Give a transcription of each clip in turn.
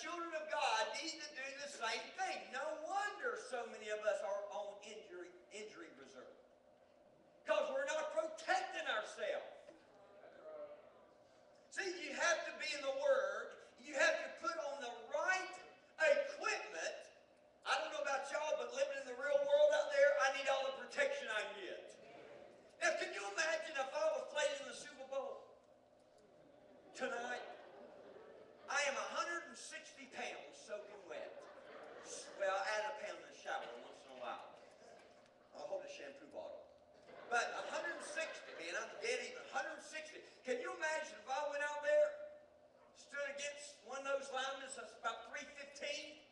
children of God need to do the same thing. No wonder so many of us are on injury reserve. Because we're not protecting ourselves. See, you have to be in the Word. You have to put on the right equipment. I don't know about y'all, but living in the real world out there, I need all the protection I can get. Now, can you imagine if I was playing in the Super Bowl tonight? I am 160 pounds soaking wet. Well, I add a pound in the shower once in a while. I'll hold a shampoo bottle. But 160, man, I'm dead even. 160. Can you imagine if I went out there, stood against one of those linemen that's about 315?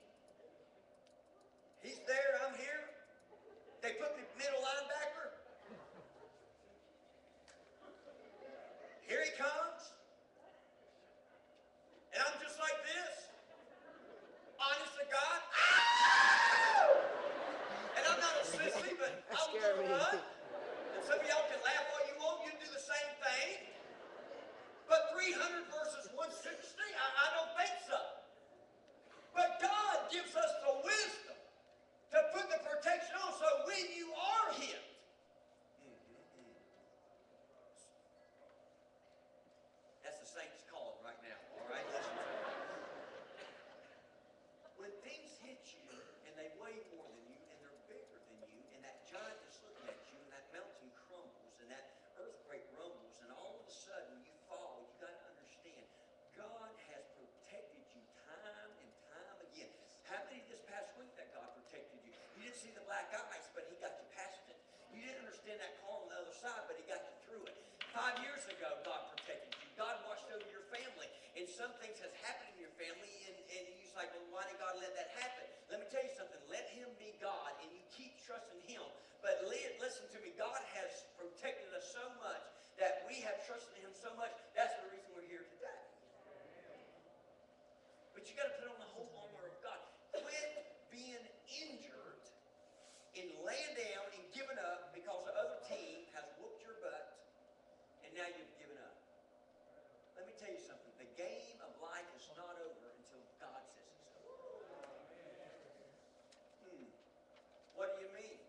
He's there, I'm here. They put me middle linebacker. Here he comes. And I'm just like this. Honest to God. Ah! And I'm not a sissy, but I'm going to run. And some of y'all can laugh all you want. You do the same thing. But 300 versus 160, I don't think so. But God gives us the wisdom to put the protection on so when you are hit, that's the saints calling right now, all right? Listen to me. When things hit you and they weigh more than you and they're bigger than you and that giant is looking at you and that mountain crumbles and that earthquake rumbles and all of a sudden you fall, you got to understand God has protected you time and time again. How many this past week that God protected you? You didn't see the black ice, but He got you past it. You didn't understand that car on the other side, but He got you through it. 5 years ago, God protected you. God watched over your family. And some things has happened in your family, and you're like, well, why did God let that happen? Let me tell you something. Let Him be God, and you keep trusting Him. But listen to me. God has protected us so much that we have trusted Him so much. That's the reason we're here today. But you got to put on the whole armor of God. Quit being injured and laying down and giving up because the other team has whooped your butt and now you've given up. Let me tell you something. The game of life is not over until God says it's over. What do you mean?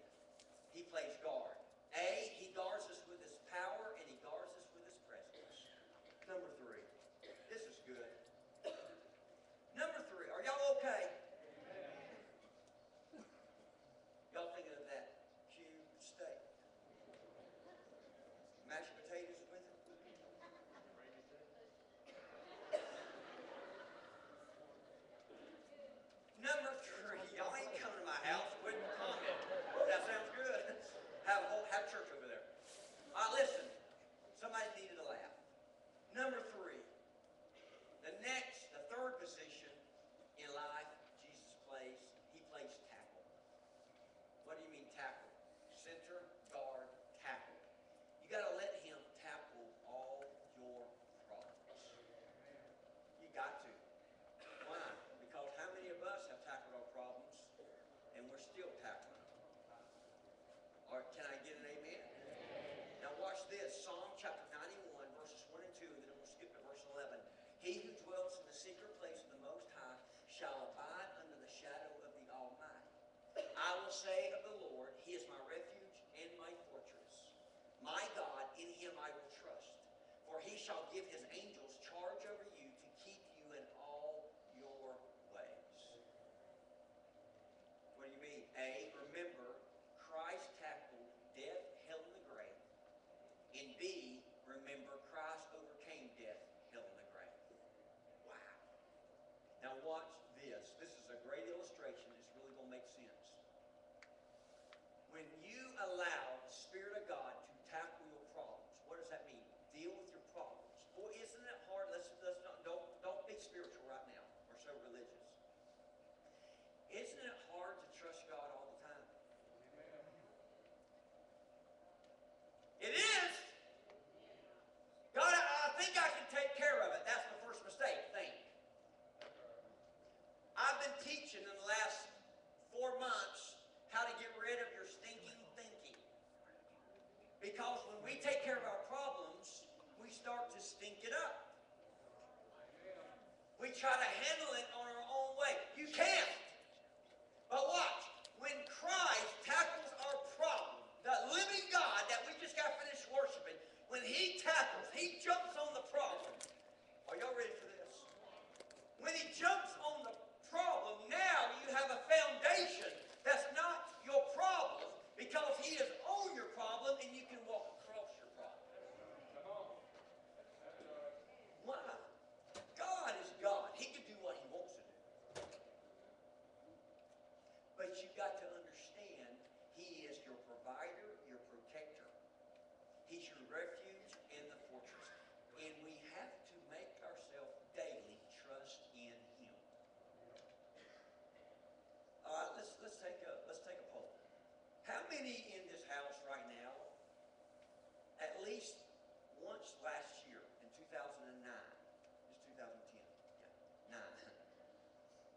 He plays guard. A, He guards us with His power and He guards us with His presence. Number 3. This is good. Number 3, are y'all okay? Y'all thinking of that cube steak? Mashed potatoes with it? Number 3, y'all ain't coming to my house. Quit comment. That sounds good. Have church over there. Listen, somebody needed to laugh. Number 3. The third position in life Jesus plays, He plays tackle. What do you mean tackle? Center, guard, tackle. You got to let Him tackle all your problems. You got to. Why? Because how many of us have tackled our problems and we're still tackling them? Or can I get an amen? Now watch this. Psalm chapter 91, verses 1 and 2, and then we'll skip to verse 11. He who dwells in the secret place of the Most High shall abide under the shadow of the Almighty. I will say of the Lord, He is my refuge and my fortress. My God, in Him I will trust. For He shall give His angels charge over you to keep you in all your ways. What do you mean? A, remember, Christ tackled death, hell, and the grave. And B, remember, Christ overcame death, hell, and the grave. Wow. Now watch this. This is a great illustration. It's really going to make sense. When you allow the Spirit of God to tackle your problems, what does that mean? Deal with your problems. Boy, isn't it hard? Don't be spiritual right now or so religious. Isn't it hard to trust God all the time? It is. God, I think I can take care of it. That's the first mistake. Think. I've been teaching in the last 4 months how to get rid of your stinking thinking. Because when we take care of our problems, we start to stink it up. We try to handle it on our own way. You can't. But watch. When Christ tackles our problem, the living God that we just got finished worshiping, when He tackles, He jumps on the problem. Are y'all ready for this? When He jumps on the problem, now you have a foundation that's not your problem, because He is on your problem and you can walk across your problem. Why? God is God. He can do what He wants to do. But you got to understand, He is your provider, your protector. He's your refuge and the fortress. And we have to make ourselves daily trust in Him. All right, let's take a poll. How many in this house right now, at least once last year in 2009, it's 2010, yeah, 9.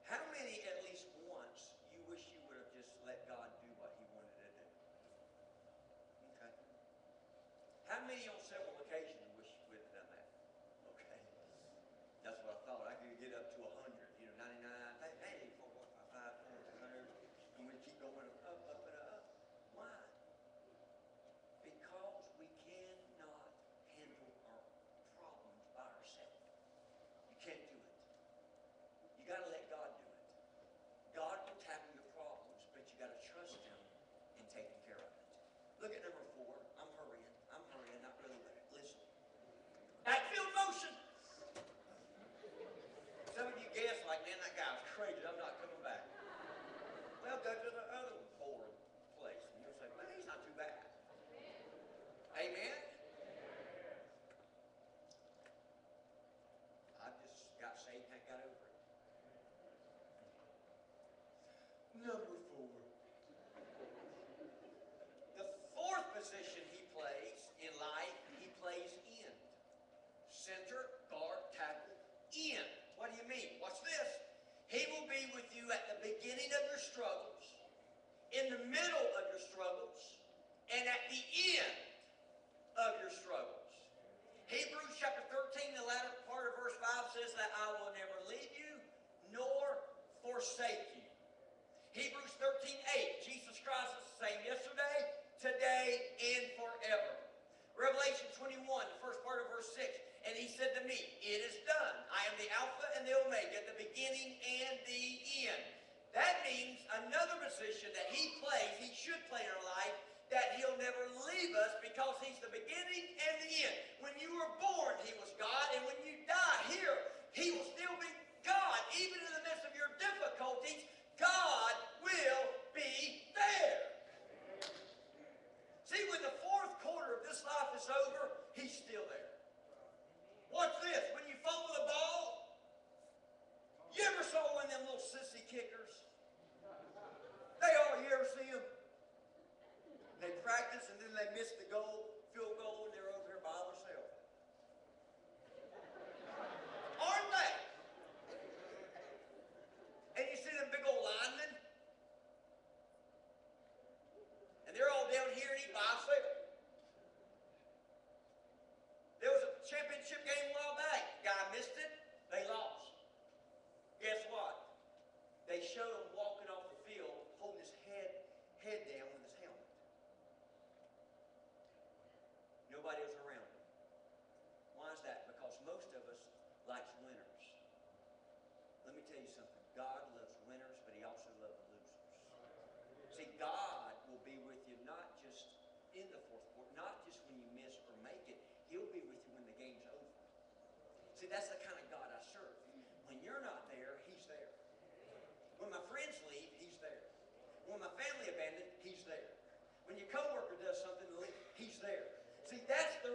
How many at least once you wish you would have just let God do what He wanted to do? Okay. How many on several occasions you wish you would have done that? Okay. That's what I thought. I could get up to 100, 99, hey, 4, 5, 100. I'm going to keep going up, up, and up. Why? Because we cannot handle our problems by ourselves. You can't do it. You got to let God do it. God will tackle your problems, but you got to trust Him in taking care of it. Look at number 4. I'm hurrying, not really. Listen. Backfield motion. Some of you guess like, man, that guy was crazy. I'm not coming back. Well, go to the other board place, and you'll say, well, he's not too bad. Amen? I just got saved and got over it. Number 4. The 4th position He plays in life, He plays end. Center, guard, tackle, end. What do you mean? Watch this. He will be with you at the beginning of your struggles, in the middle of your struggles, and at the end of your struggles. Hebrews chapter 13, the latter part of verse 5 says that I will never leave you nor forsake you. Hebrews 13:8, Jesus Christ is the same yesterday, today, and forever. Revelation 21, the first part of verse 6, and He said to me, it is done. I am the Alpha and the Omega, the beginning and the end. That means another position that He plays, He should play in our life, that He'll never leave us because He's the beginning and the end. When you were born, He was God, and when you die here, He will still be God. Even in the midst of your difficulties, God will be there. See, when the 4th quarter of this life is over, He's still there. Watch this. When you fumble the ball, you ever saw one of them little sissy kickers? You ever see them? They practice and then they miss the field goal, and they're over here by themselves. Aren't they? And you see them big old linemen, and they're all down here and he by himself. There was a championship game a while back. Guy missed it. They lost. Guess what? They showed him walking off the field, holding his head down with his helmet. Nobody was around him. Why is that? Because most of us likes winners. Let me tell you something. God loves winners, but He also loves losers. See, God will be with you not just in the 4th quarter, not just when you miss or make it. He'll be with you when the game's over. See, that's the kind of God I serve. When you're not there, He's there. When my friends leave, He's there. When my family abandoned, He's there. When your coworker does something, He's there. See, that's the